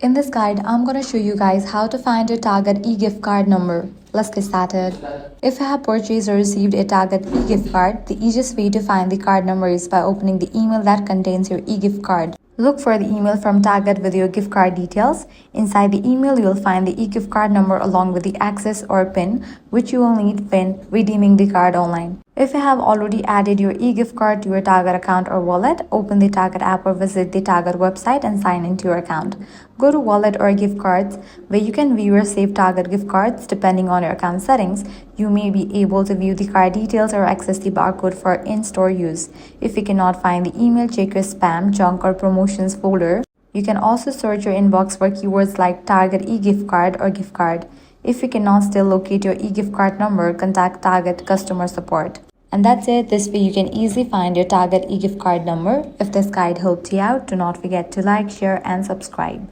In this guide, I'm going to show you guys how to find your Target eGift card number. Let's get started. If you have purchased or received a Target eGift card, the easiest way to find the card number is by opening the email that contains your eGift card. Look for the email from Target with your gift card details. Inside the email, you'll find the eGift card number along with the access or PIN, which you will need when redeeming the card online. If you have already added your eGift card to your Target account or wallet, open the Target app or visit the Target website and sign into your account. Go to Wallet or Gift Cards, where you can view your saved Target gift cards. Depending on your account settings, you may be able to view the card details or access the barcode for in-store use. If you cannot find the email, check your spam, junk, or promotions folder. You can also search your inbox for keywords like Target eGift card or gift card. If you cannot still locate your eGift card number, contact Target customer support. And that's it. This way you can easily find your Target eGift card number. If this guide helped you out, do not forget to like, share, and subscribe.